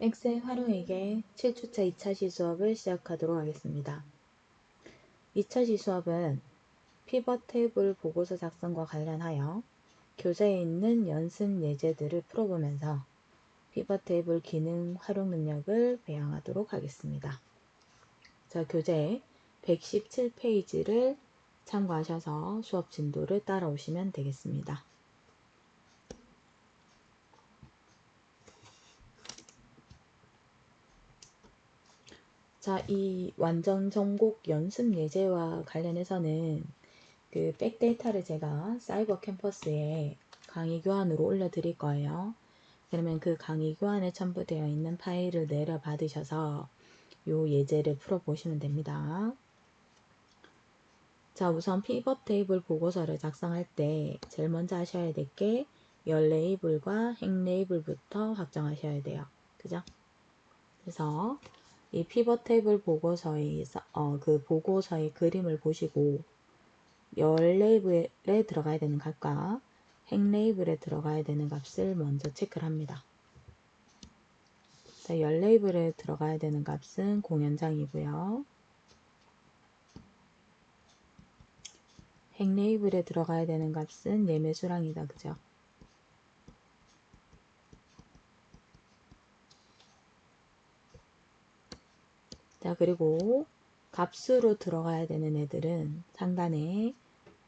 엑셀 활용에게 7주차 2차 시수업을 시작하도록 하겠습니다. 2차 시수업은 피벗 테이블 보고서 작성과 관련하여 교재에 있는 연습 예제들을 풀어보면서 피벗 테이블 기능 활용 능력을 배양하도록 하겠습니다. 자, 교재 117페이지를 참고하셔서 수업 진도를 따라오시면 되겠습니다. 자, 이 완전 전곡 연습 예제와 관련해서는 그 백데이터를 제가 사이버 캠퍼스에 강의 교환으로 올려드릴 거예요. 그러면 그 강의 교환에 첨부되어 있는 파일을 내려 받으셔서 요 예제를 풀어보시면 됩니다. 자, 우선 피벗 테이블 보고서를 작성할 때 제일 먼저 하셔야 될 게 열 레이블과 행 레이블부터 확정하셔야 돼요. 그죠? 그래서 이 피벗 테이블 보고서에서 그 보고서의 그림을 보시고 열 레이블에 들어가야 되는 값과 행 레이블에 들어가야 되는 값을 먼저 체크를 합니다. 자, 열 레이블에 들어가야 되는 값은 공연장이고요. 행 레이블에 들어가야 되는 값은 예매수량이다. 그죠? 자, 그리고 값으로 들어가야 되는 애들은 상단에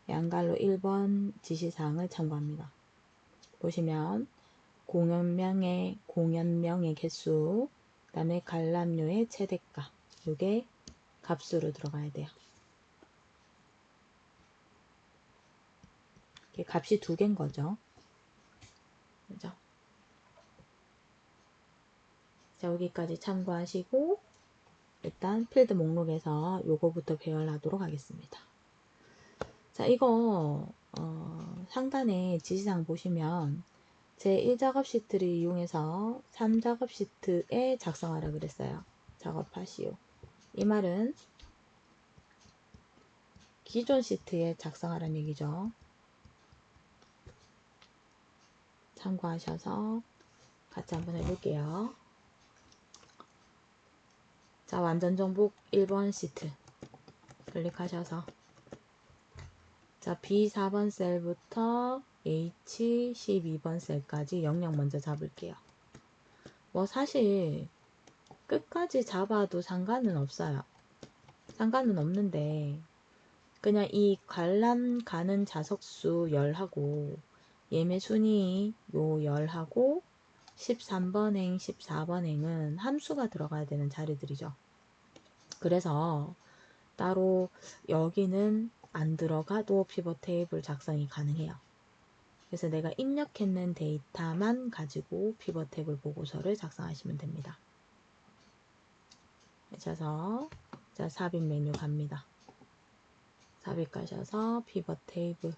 양갈로 1번 지시사항을 참고합니다. 보시면 공연명의 개수, 그 다음에 관람료의 최대가, 이게 값으로 들어가야 돼요. 이게 값이 두 개인 거죠. 그죠? 자, 여기까지 참고하시고 일단 필드 목록에서 요거부터 배열하도록 하겠습니다. 자, 이거 상단에 지시사항 보시면 제 1작업 시트를 이용해서 3작업 시트에 작성하라 그랬어요. 작업하시오. 이 말은 기존 시트에 작성하라는 얘기죠. 참고하셔서 같이 한번 해볼게요. 자, 완전 정복 1번 시트 클릭하셔서 자, B4번 셀부터 H12번 셀까지 영역 먼저 잡을게요. 뭐 사실 끝까지 잡아도 상관은 없어요. 상관은 없는데 그냥 이 관람 가는 좌석수 열하고 예매 순위 요 열하고 13번 행, 14번 행은 함수가 들어가야 되는 자리들이죠. 그래서 따로 여기는 안 들어가도 피벗 테이블 작성이 가능해요. 그래서 내가 입력했는 데이터만 가지고 피벗 테이블 보고서를 작성하시면 됩니다. 그래서 자, 삽입 메뉴 갑니다. 삽입 가셔서 피벗 테이블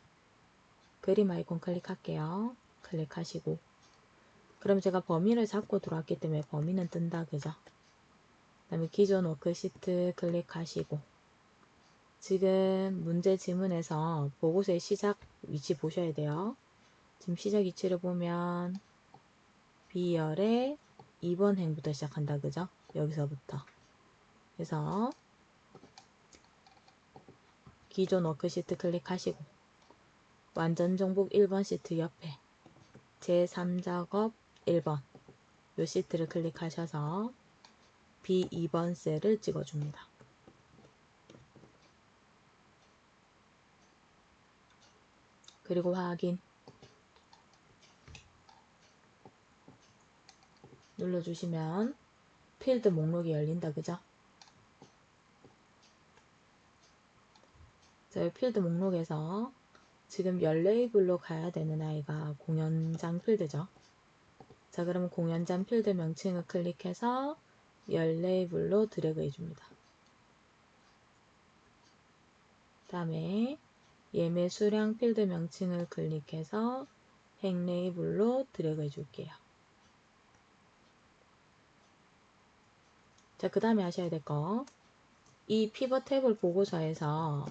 그림 아이콘 클릭할게요. 클릭하시고 그럼 제가 범위를 잡고 들어왔기 때문에 범위는 뜬다. 그죠? 그 다음에 기존 워크시트 클릭하시고 지금 문제 지문에서 보고서의 시작 위치 보셔야 돼요. 지금 시작 위치를 보면 B열의 2번 행부터 시작한다. 그죠? 여기서부터. 그래서 기존 워크시트 클릭하시고 완전 정복 1번 시트 옆에 제3작업 1번 요 시트를 클릭하셔서 B2번 셀을 찍어줍니다. 그리고 확인 눌러주시면 필드 목록이 열린다. 그죠? 자, 필드 목록에서 지금 열 레이블로 가야 되는 아이가 공연장 필드죠. 자, 그러면 공연장 필드 명칭을 클릭해서 열 레이블로 드래그 해줍니다. 다음에 예매 수량 필드 명칭을 클릭해서 행 레이블로 드래그 해줄게요. 자, 그 다음에 하셔야 될 거, 이 피벗 테이블 보고서에서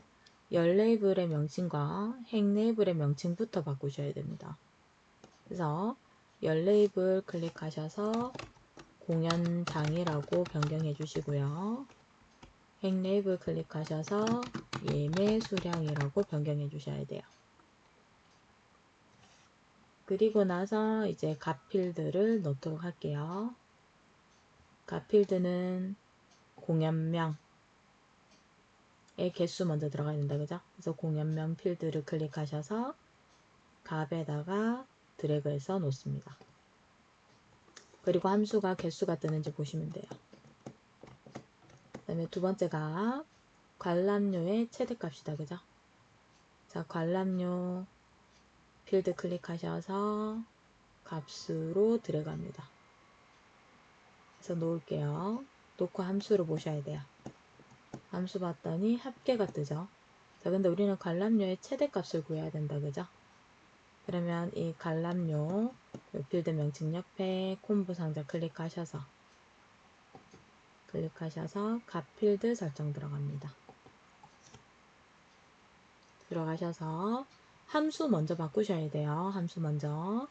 열 레이블의 명칭과 행 레이블의 명칭부터 바꾸셔야 됩니다. 그래서 열 레이블 클릭하셔서 공연장이라고 변경해 주시고요. 행 레이블 클릭하셔서 예매 수량이라고 변경해 주셔야 돼요. 그리고 나서 이제 값 필드를 넣도록 할게요. 값 필드는 공연명의 개수 먼저 들어가야 된다, 그죠? 그래서 공연명 필드를 클릭하셔서 값에다가 드래그해서 놓습니다. 그리고 함수가 개수가 뜨는지 보시면 돼요. 그 다음에 두 번째 값, 관람료의 최대값이다, 그죠? 자, 관람료 필드 클릭하셔서 값으로 들어갑니다. 그래서 놓을게요. 놓고 함수를 보셔야 돼요. 함수 봤더니 합계가 뜨죠. 자, 근데 우리는 관람료의 최대값을 구해야 된다, 그죠? 그러면 이 관람료 필드 명칭 옆에 콤보 상자 클릭하셔서 값 필드 설정 들어갑니다. 들어가셔서 함수 먼저 바꾸셔야 돼요. 함수 먼저.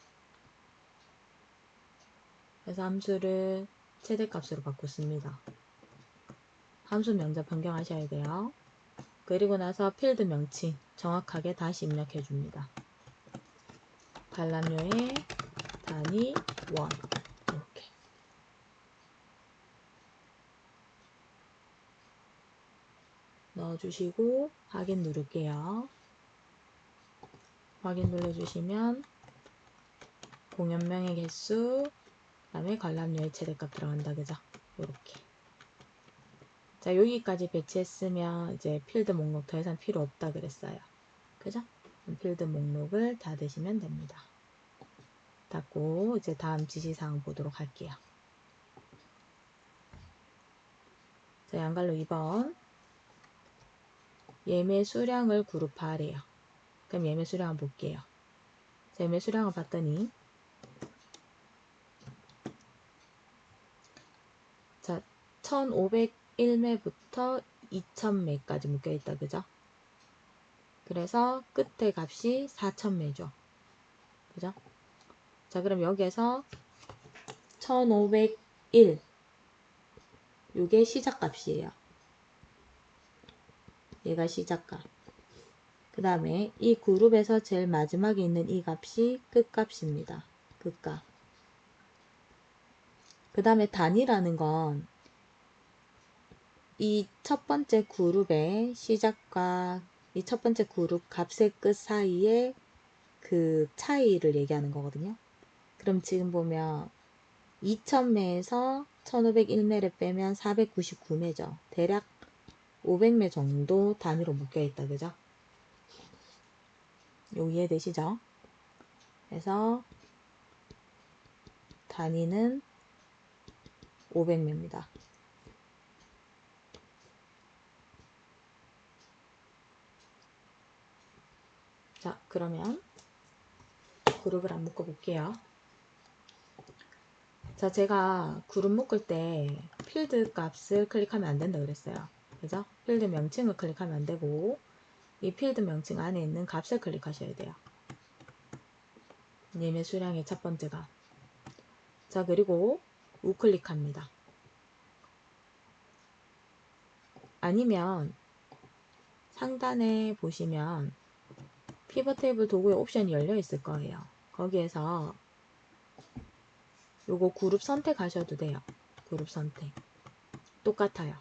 그래서 함수를 최대값으로 바꿨습니다. 함수 명자 변경하셔야 돼요. 그리고 나서 필드 명칭 정확하게 다시 입력해 줍니다. 관람료의 단위 원 이렇게 넣어주시고 확인 누를게요. 확인 눌러주시면 공연명의 개수 그 다음에 관람료의 최대값 들어간다, 그죠? 이렇게. 자, 여기까지 배치했으면 이제 필드 목록 더 이상 필요 없다 그랬어요. 그죠? 필드 목록을 닫으시면 됩니다. 닫고 이제 다음 지시사항 보도록 할게요. 자, 양갈로 2번. 예매 수량을 그룹화하래요. 그럼 예매 수량을 볼게요. 자, 예매 수량을 봤더니 자, 1501매부터 2000매까지 묶여있다, 그죠? 그래서 끝에 값이 4000매죠. 그죠? 자, 그럼 여기에서 1501 이게 시작값이에요. 얘가 시작값. 그 다음에 이 그룹에서 제일 마지막에 있는 이 값이 끝값입니다. 끝값. 그 다음에 단위라는 건 이 첫 번째 그룹의 시작과 이 첫 번째 그룹 값의 끝 사이에 그 차이를 얘기하는 거거든요. 그럼 지금 보면 2000매에서 1501매를 빼면 499매죠. 대략 500매 정도 단위로 묶여있다, 그죠? 요 이해되시죠? 그래서 단위는 500매입니다. 자, 그러면 그룹을 한번 묶어 볼게요. 자, 제가 그룹 묶을 때 필드 값을 클릭하면 안 된다 그랬어요. 그죠? 필드 명칭을 클릭하면 안 되고 이 필드 명칭 안에 있는 값을 클릭하셔야 돼요. 예매 수량의 첫 번째 값. 자, 그리고 우클릭합니다. 아니면 상단에 보시면 피벗 테이블 도구의 옵션이 열려 있을 거예요. 거기에서 요거 그룹 선택하셔도 돼요. 그룹 선택. 똑같아요.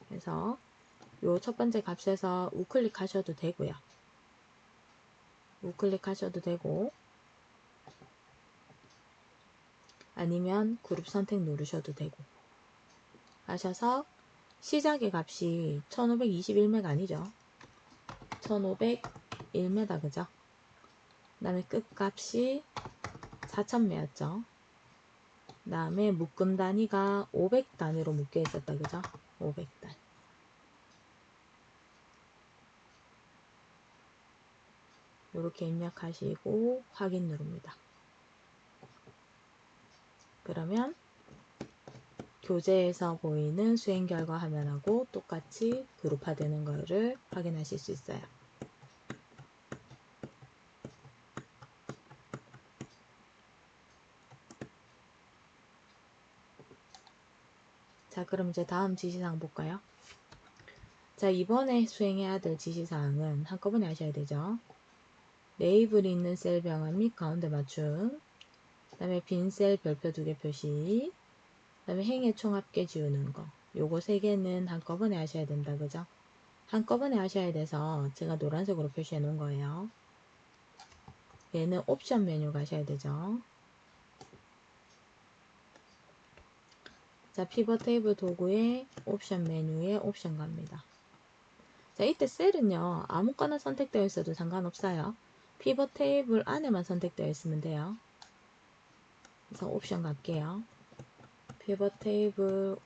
그래서 요 첫 번째 값에서 우클릭 하셔도 되고요. 우클릭 하셔도 되고 아니면 그룹 선택 누르셔도 되고 하셔서 시작의 값이 1521매가 아니죠. 1501매다, 그죠? 그 다음에 끝값이 4000매였죠. 그 다음에 묶음 단위가 500단위로 묶여 있었다, 그죠? 500단. 이렇게 입력하시고 확인 누릅니다. 그러면 교재에서 보이는 수행 결과 화면하고 똑같이 그룹화되는 것을 확인하실 수 있어요. 자, 그럼 이제 다음 지시사항 볼까요? 자, 이번에 수행해야 될 지시사항은 한꺼번에 하셔야 되죠. 레이블이 있는 셀 병합 및 가운데 맞춤, 그 다음에 빈 셀 별표 2개 표시, 그 다음에 행의 총합계 지우는 거. 요거 3개는 한꺼번에 하셔야 된다. 그죠? 한꺼번에 하셔야 돼서 제가 노란색으로 표시해 놓은 거예요. 얘는 옵션 메뉴 가셔야 되죠. 자, 피벗 테이블 도구의 옵션 메뉴에 옵션 갑니다. 자, 이때 셀은요, 아무거나 선택되어 있어도 상관없어요. 피벗 테이블 안에만 선택되어 있으면 돼요. 그래서 옵션 갈게요. 피벗 테이블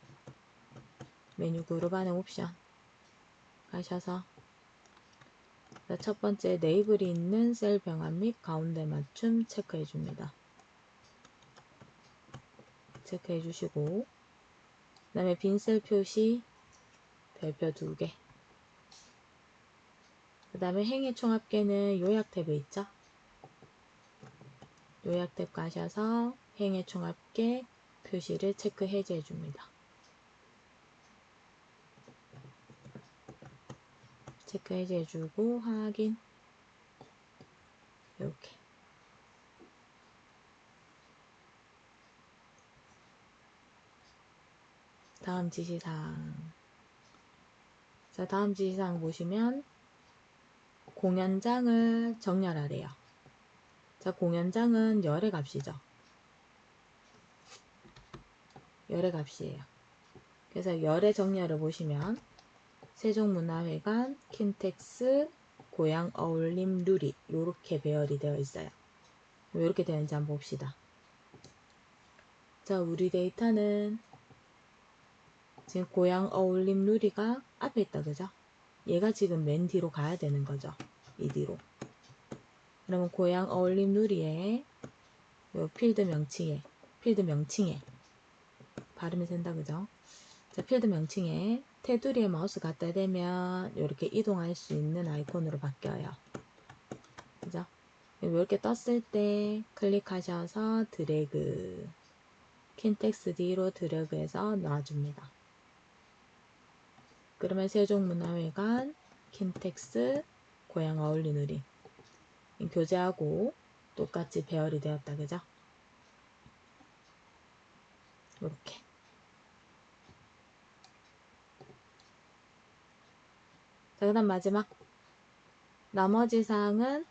메뉴 그룹 안에 옵션 가셔서 첫 번째 레이블이 있는 셀 병합 및 가운데 맞춤 체크해 줍니다. 체크해 주시고, 그 다음에 빈 셀 표시 별표 2개, 그 다음에 행의 총합계는 요약 탭에 있죠. 요약 탭 가셔서 행의 총합계 표시를 체크 해제해 줍니다. 체크 해제해 주고 확인. 이렇게. 다음 지시사항. 자, 다음 지시사항 보시면 공연장을 정렬하래요. 자, 공연장은 열의 값이죠. 열의 값이에요. 그래서 열의 정렬을 보시면 세종문화회관, 킨텍스, 고향 어울림 누리 요렇게 배열이 되어 있어요. 이렇게 되는지 한번 봅시다. 자, 우리 데이터는 지금 고향 어울림 누리가 앞에 있다. 그죠? 얘가 지금 맨 뒤로 가야 되는 거죠. 이 뒤로. 그러면 고향 어울림 누리에 요 필드 명칭에 발음이 된다. 그죠? 자, 필드 명칭에 테두리에 마우스 갖다 대면 이렇게 이동할 수 있는 아이콘으로 바뀌어요. 그죠? 이렇게 떴을 때 클릭하셔서 드래그, 킨텍스 뒤로 드래그해서 놔줍니다. 그러면 세종문화회관, 킨텍스, 고향 어울리누리 교재하고 똑같이 배열이 되었다. 그죠? 이렇게. 자, 그 다음 마지막. 나머지 사항은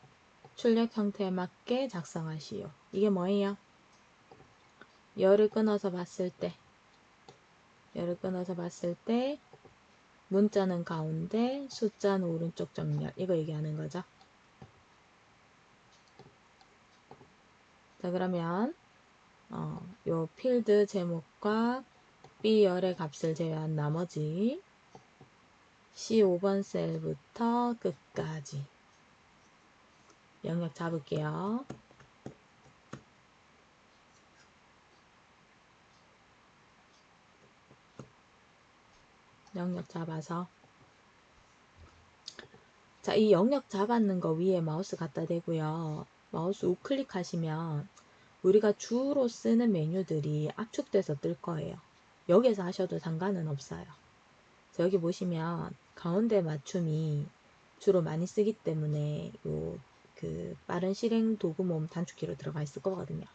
출력 형태에 맞게 작성하시오. 이게 뭐예요? 열을 끊어서 봤을 때 문자는 가운데, 숫자는 오른쪽 정렬. 이거 얘기하는 거죠. 자, 그러면 요 필드 제목과 B열의 값을 제외한 나머지 C5번 셀부터 끝까지 영역 잡을게요. 영역 잡아서, 자, 이 영역 잡았는 거 위에 마우스 갖다 대고요. 마우스 우클릭 하시면 우리가 주로 쓰는 메뉴들이 압축돼서 뜰 거예요. 여기에서 하셔도 상관은 없어요. 여기 보시면 가운데 맞춤이 주로 많이 쓰기 때문에 빠른 실행 도구 모음 단축키로 들어가 있을 거거든요.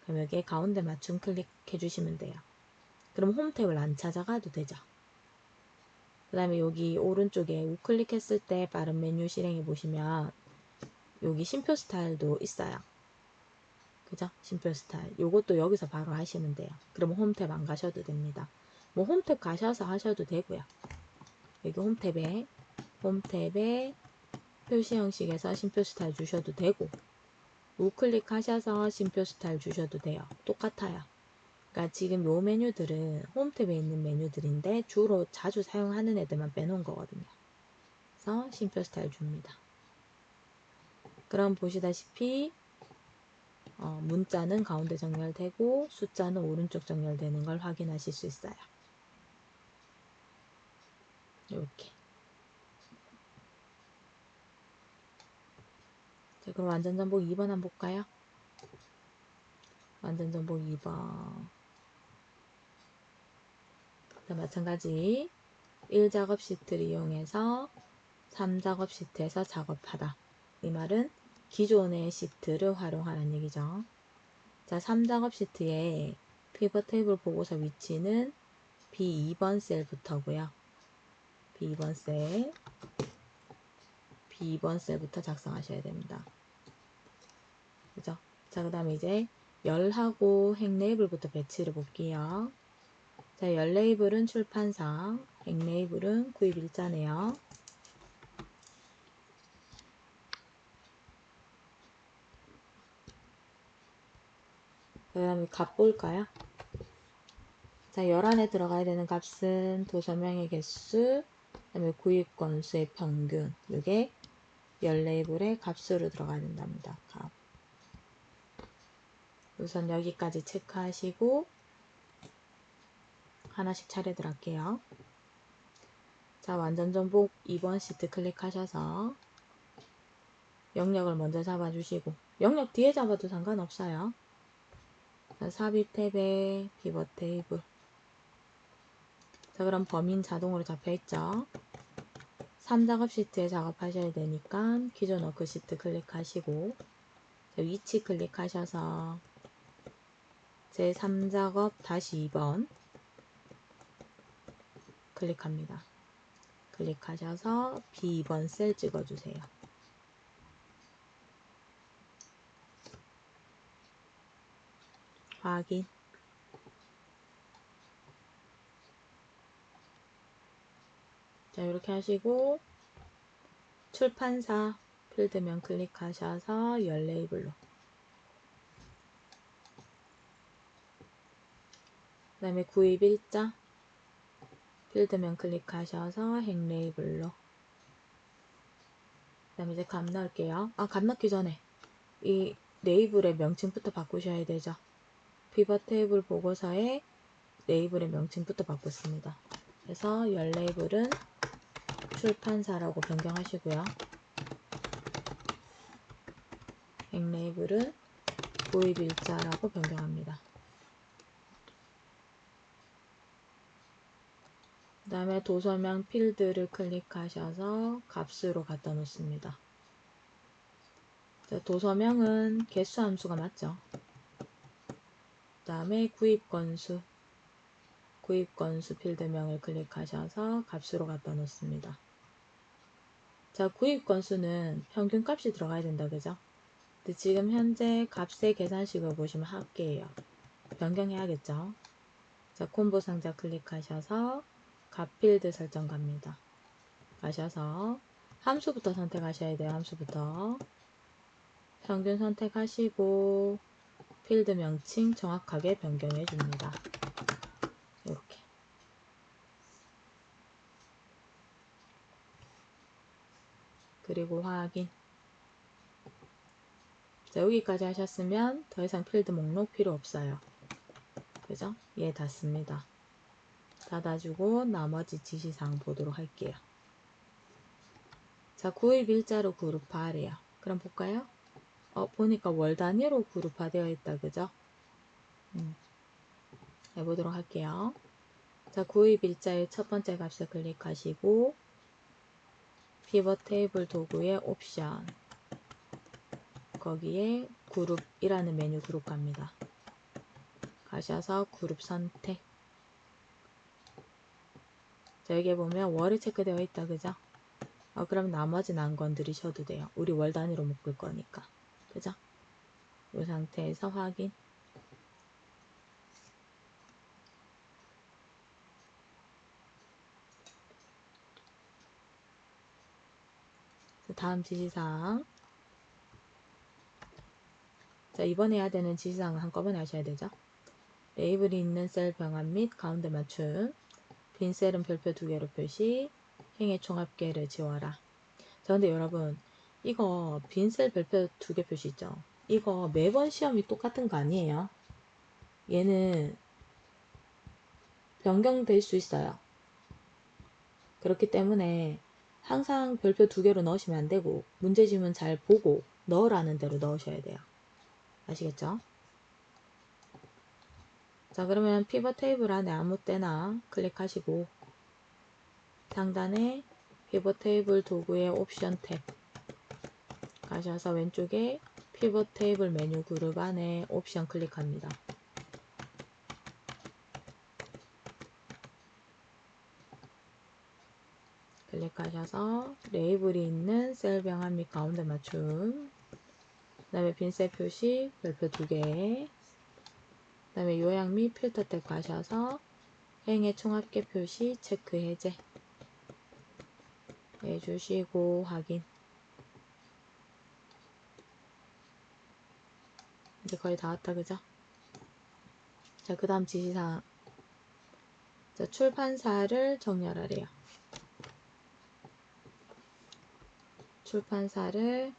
그럼 여기에 가운데 맞춤 클릭해 주시면 돼요. 그럼 홈 탭을 안 찾아가도 되죠. 그 다음에 여기 오른쪽에 우클릭했을 때 빠른 메뉴 실행해 보시면 여기 심표 스타일도 있어요. 그죠? 심표 스타일. 요것도 여기서 바로 하시면 돼요. 그러면 홈 탭 안 가셔도 됩니다. 뭐 홈 탭 가셔서 하셔도 되고요. 여기 홈 탭에 표시 형식에서 심표 스타일 주셔도 되고, 우클릭 하셔서 심표 스타일 주셔도 돼요. 똑같아요. 그러니까 지금 요 메뉴들은 홈 탭에 있는 메뉴들인데 주로 자주 사용하는 애들만 빼놓은 거거든요. 그래서 심표 스타일 줍니다. 그럼 보시다시피 문자는 가운데 정렬되고 숫자는 오른쪽 정렬되는 걸 확인하실 수 있어요. 이렇게. 자, 그럼 완전정복 2번 한번 볼까요? 완전정복 2번. 마찬가지 1작업 시트를 이용해서 3작업 시트에서 작업하다. 이 말은 기존의 시트를 활용하라는 얘기죠. 자, 3작업 시트의 피벗 테이블 보고서 위치는 B2번 셀부터고요. B2번 셀부터 작성하셔야 됩니다. 그죠? 자, 그 다음에 이제 열하고 행 레이블부터 배치를 볼게요. 자, 열 레이블은 출판사, 행 레이블은 구입 일자네요. 그 다음에 값 볼까요? 자, 열 안에 들어가야 되는 값은 도서명의 개수, 그 다음에 구입 건수의 평균, 이게 열 레이블의 값수로 들어가야 된답니다. 값. 우선 여기까지 체크하시고 하나씩 차례들 할게요. 자, 완전 정복 2번 시트 클릭하셔서 영역을 먼저 잡아주시고, 영역 뒤에 잡아도 상관없어요. 자, 삽입 탭에 피벗 테이블. 자, 그럼 범위는 자동으로 잡혀있죠. 3작업 시트에 작업하셔야 되니까 기존 워크 시트 클릭하시고, 자, 위치 클릭하셔서 제 3작업 다시 2번 클릭합니다. 클릭하셔서 B2번 셀 찍어주세요. 확인. 자, 이렇게 하시고 출판사 필드명 클릭하셔서 열 레이블로, 그 다음에 구입 일자 필드명 클릭하셔서 행 레이블로, 그 다음에 이제 값 넣을게요. 값 넣기 전에 이 레이블의 명칭부터 바꾸셔야 되죠. 피벗 테이블 보고서에 레이블의 명칭부터 바꿨습니다. 그래서 열 레이블은 출판사라고 변경하시고요. 행 레이블은 구입 일자라고 변경합니다. 그 다음에 도서명 필드를 클릭하셔서 값으로 갖다 놓습니다. 자, 도서명은 개수 함수가 맞죠? 그 다음에 구입 건수 필드명을 클릭하셔서 값으로 갖다 놓습니다. 자, 구입 건수는 평균 값이 들어가야 된다, 그죠? 근데 지금 현재 값의 계산식을 보시면 합계예요. 변경해야겠죠? 자, 콤보 상자 클릭하셔서 값 필드 설정 갑니다. 가셔서 함수부터 선택하셔야 돼요. 함수부터 평균 선택하시고 필드 명칭 정확하게 변경해 줍니다. 이렇게. 그리고 확인. 자, 여기까지 하셨으면 더 이상 필드 목록 필요 없어요. 그죠? 예, 닫습니다. 닫아주고 나머지 지시사항 보도록 할게요. 자, 구입 일자로 그룹화하래요. 그럼 볼까요? 보니까 월 단위로 그룹화되어 있다, 그죠? 해보도록 할게요. 자, 구입 일자의 첫 번째 값을 클릭하시고 피벗 테이블 도구의 옵션, 거기에 그룹이라는 메뉴 그룹 갑니다. 가셔서 그룹 선택. 자, 여기에 보면 월이 체크되어 있다, 그죠? 그럼 나머지는 안 건드리셔도 돼요. 우리 월 단위로 묶을 거니까. 그죠? 이 상태에서 확인. 다음 지시사항. 자, 이번에 해야 되는 지시사항을 한꺼번에 하셔야 되죠. 레이블이 있는 셀 병합 및 가운데 맞춤. 빈 셀은 별표 2개로 표시. 행의 총합계를 지워라. 자, 근데 여러분, 이거 빈 셀 별표 2개 표시 있죠? 이거 매번 시험이 똑같은 거 아니에요? 얘는 변경될 수 있어요. 그렇기 때문에 항상 별표 2개로 넣으시면 안 되고, 문제지문 잘 보고 넣으라는 대로 넣으셔야 돼요. 아시겠죠? 자, 그러면 피벗 테이블 안에 아무 때나 클릭하시고 상단에 피벗 테이블 도구의 옵션 탭 가셔서 왼쪽에 피벗 테이블 메뉴 그룹 안에 옵션 클릭합니다. 클릭하셔서 레이블이 있는 셀 병합 및 가운데 맞춤, 그 다음에 빈셀 표시 별표 2개, 그 다음에 요약 및 필터 탭 가셔서 행의 총합계 표시 체크 해제 해주시고 확인. 이제 거의 다 왔다, 그죠? 자, 그 다음 지시사항. 자, 출판사를 정렬하래요. 출판사를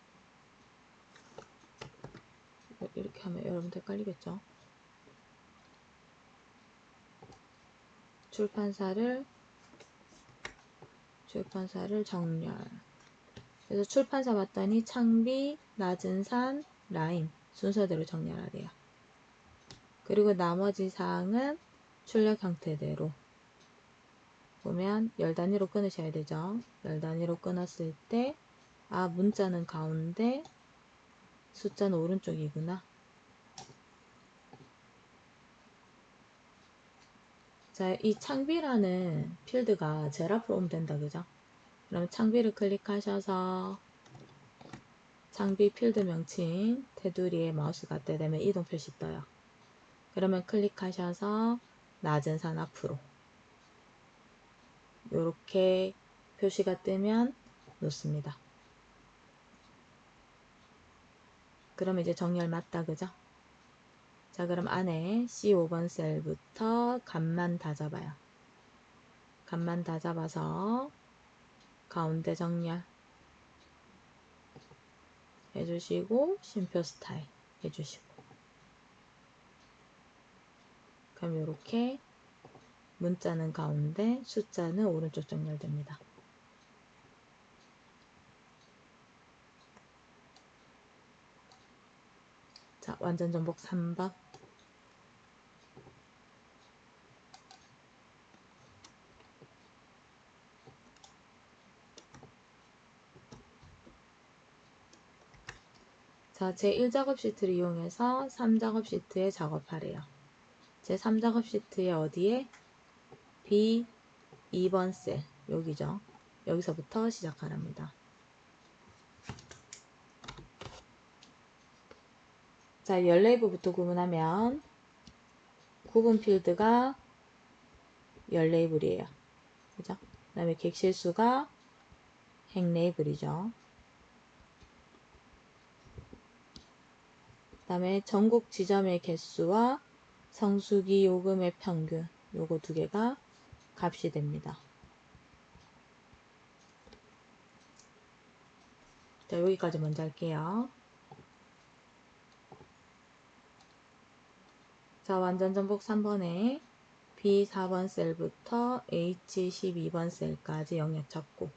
이렇게 하면 여러분들 헷갈리겠죠? 출판사를 정렬. 그래서 출판사 봤더니 창비, 낮은산, 라임 순서대로 정렬하래요. 그리고 나머지 사항은 출력 형태대로 보면 열 단위로 끊으셔야 되죠. 열 단위로 끊었을 때 아, 문자는 가운데 숫자는 오른쪽이구나. 자, 이 창비라는 필드가 제일 앞으로 오면 된다, 그죠? 그럼 창비를 클릭하셔서 창비 필드 명칭 테두리에 마우스 갖다 대면 이동 표시 떠요. 그러면 클릭하셔서 낮은 산 앞으로 이렇게 표시가 뜨면 놓습니다. 그럼 이제 정렬 맞다, 그죠? 자, 그럼 안에 C5번 셀부터 값만 다 잡아요. 값만 다 잡아서 가운데 정렬 해주시고 쉼표 스타일 해주시고, 그럼 이렇게 문자는 가운데 숫자는 오른쪽 정렬됩니다. 자, 완전 정복 3번. 자, 제1작업 시트를 이용해서 3작업 시트에 작업하래요. 제3작업 시트에 어디에? B2번 셀, 여기죠. 여기서부터 시작하랍니다. 자, 열 레이블부터 구분하면 구분 필드가 열 레이블이에요. 그죠? 그 다음에 객실수가 행 레이블이죠. 그 다음에 전국 지점의 개수와 성수기 요금의 평균, 요거 두 개가 값이 됩니다. 자, 여기까지 먼저 할게요. 자, 완전 전복 3번에 B4번 셀부터 H12번 셀까지 영역 찾고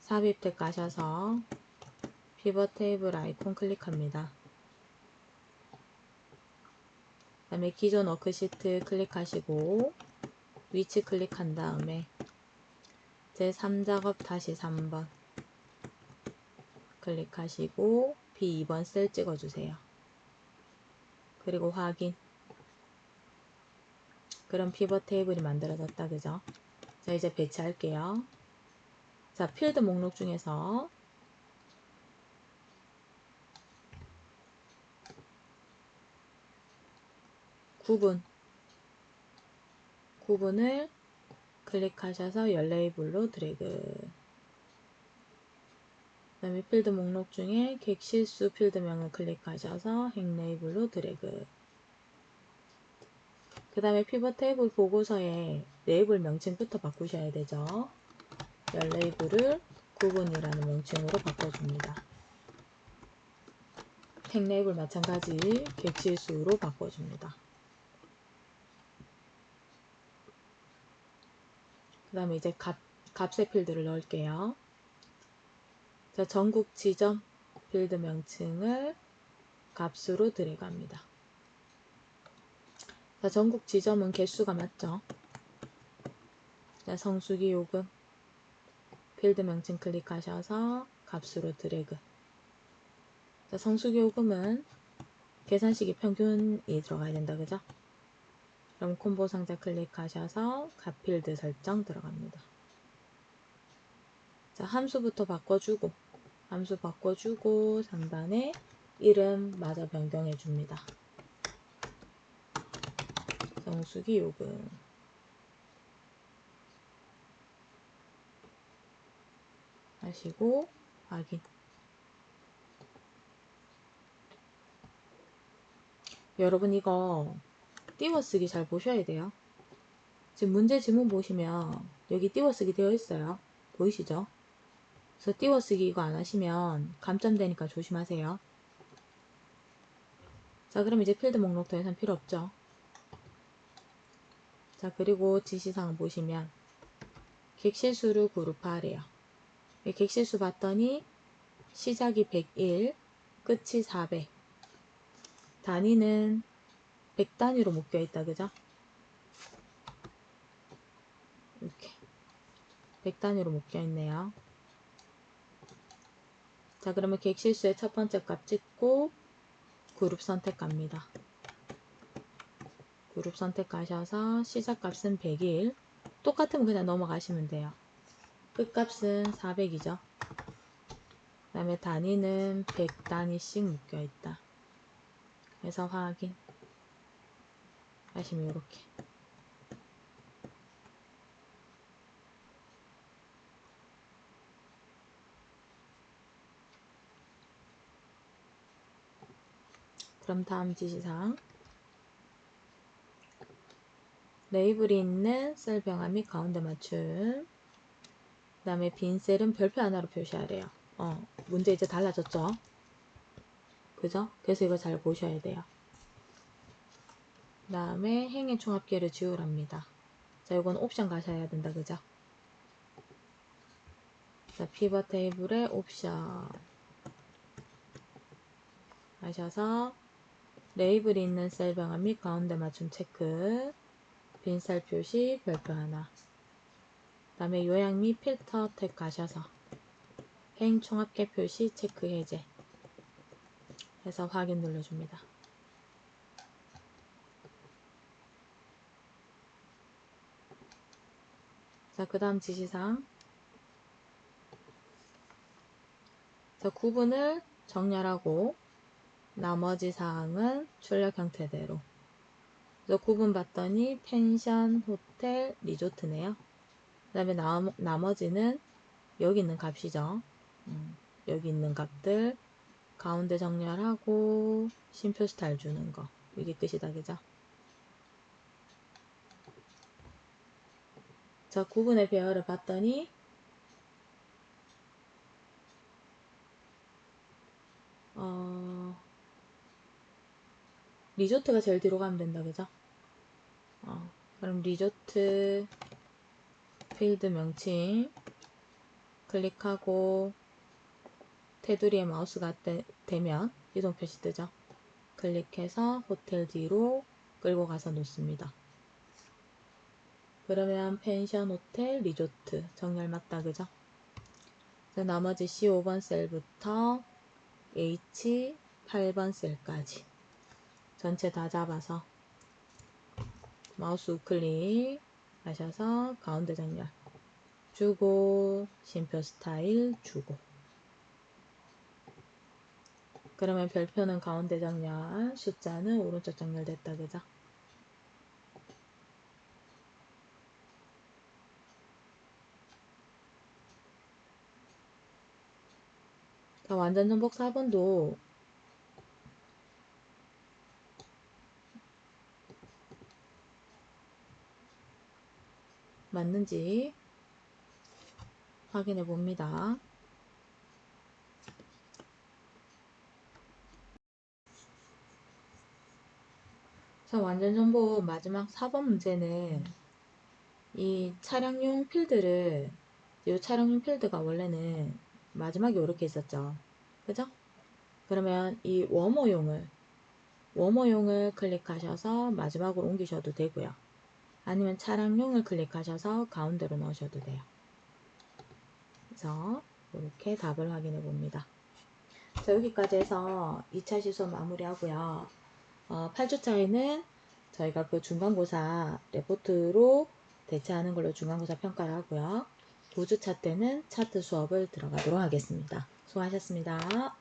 삽입 탭 가셔서 피벗 테이블 아이콘 클릭합니다. 그 다음에 기존 워크시트 클릭하시고 위치 클릭한 다음에 제3작업 다시 3번 클릭하시고 B2번 셀 찍어주세요. 그리고 확인. 그럼 피벗 테이블이 만들어졌다, 그죠? 자, 이제 배치할게요. 자, 필드 목록 중에서 구분을 클릭하셔서 열 레이블로 드래그. 그 다음에 필드 목록 중에 객실수 필드명을 클릭하셔서 행 레이블로 드래그. 그 다음에 피벗 테이블 보고서에 레이블 명칭부터 바꾸셔야 되죠. 열 레이블을 구분이라는 명칭으로 바꿔줍니다. 행 레이블 마찬가지 객실수로 바꿔줍니다. 그 다음에 이제 값의 필드를 넣을게요. 자, 전국 지점 필드 명칭을 값으로 들어갑니다. 자, 전국 지점은 개수가 맞죠? 자, 성수기 요금 필드 명칭 클릭하셔서 값으로 드래그. 자, 성수기 요금은 계산식이 평균이 들어가야 된다, 그죠? 그럼 콤보 상자 클릭하셔서 값 필드 설정 들어갑니다. 자, 함수부터 바꿔주고, 함수 바꿔주고 상단에 이름 마저 변경해 줍니다. 성수기 요금. 하시고 확인. 여러분 이거 띄워쓰기 잘 보셔야 돼요. 지금 문제 지문 보시면 여기 띄워쓰기 되어 있어요. 보이시죠? 그래서 띄워쓰기 이거 안 하시면 감점되니까 조심하세요. 자, 그럼 이제 필드 목록 더 이상 필요 없죠. 자, 그리고 지시사항 보시면 객실수를 그룹화하래요. 객실수 봤더니 시작이 101, 끝이 400. 단위는 100단위로 묶여 있다, 그죠? 이렇게 100단위로 묶여 있네요. 자, 그러면 객실수의 첫 번째 값 찍고 그룹 선택합니다. 그룹 선택하셔서 시작값은 100일. 똑같으면 그냥 넘어가시면 돼요. 끝값은 400이죠. 그 다음에 단위는 100단위씩 묶여있다. 그래서 확인 하시면 이렇게. 그럼 다음 지시사항. 레이블이 있는 셀 병합 및 가운데 맞춤. 그 다음에 빈 셀은 별표 하나로 표시하래요. 문제 이제 달라졌죠? 그죠? 그래서 이거 잘 보셔야 돼요. 그 다음에 행의 총합계를 지우랍니다. 자, 이건 옵션 가셔야 된다, 그죠? 자, 피벗 테이블에 옵션 하셔서 레이블이 있는 셀 병합 및 가운데 맞춤 체크, 빈셀 표시 별표 하나. 그 다음에 요약 및 필터 탭 가셔서 행 총합계 표시 체크 해제 해서 확인 눌러줍니다. 자, 그 다음 지시사항. 자, 구분을 정렬하고 나머지 사항은 출력 형태대로. 그래서 구분 봤더니 펜션, 호텔, 리조트네요. 그 다음에 나머지는 여기 있는 값이죠. 여기 있는 값들 가운데 정렬하고 쉼표 스타일 주는 거. 이게 끝이다, 그죠? 자, 구분의 배열을 봤더니 리조트가 제일 뒤로 가면 된다, 그죠? 그럼 리조트 필드 명칭 클릭하고 테두리에 마우스가 되면 이동 표시 뜨죠? 클릭해서 호텔 뒤로 끌고 가서 놓습니다. 그러면 펜션, 호텔, 리조트 정렬 맞다, 그죠? 나머지 C5번 셀부터 H 8번 셀까지 전체 다 잡아서 마우스 우클릭 하셔서 가운데 정렬 주고 쉼표 스타일 주고. 그러면 별표는 가운데 정렬, 숫자는 오른쪽 정렬됐다, 그죠? 자, 완전 정복 4번도 맞는지 확인해 봅니다. 자, 완전 정복 마지막 4번 문제는 이 차량용 필드를, 이 차량용 필드가 원래는 마지막에 이렇게 있었죠. 그죠? 그러면 이 웜어용을 워머용을 클릭하셔서 마지막으로 옮기셔도 되고요. 아니면 차량용을 클릭하셔서 가운데로 넣으셔도 돼요. 그래서 이렇게 답을 확인해 봅니다. 자, 여기까지 해서 2차 시소 마무리하고요. 8주차에는 저희가 그 중간고사 레포트로 대체하는 걸로 중간고사 평가를 하고요. 5주차 때는 차트 수업을 들어가도록 하겠습니다. 수고하셨습니다.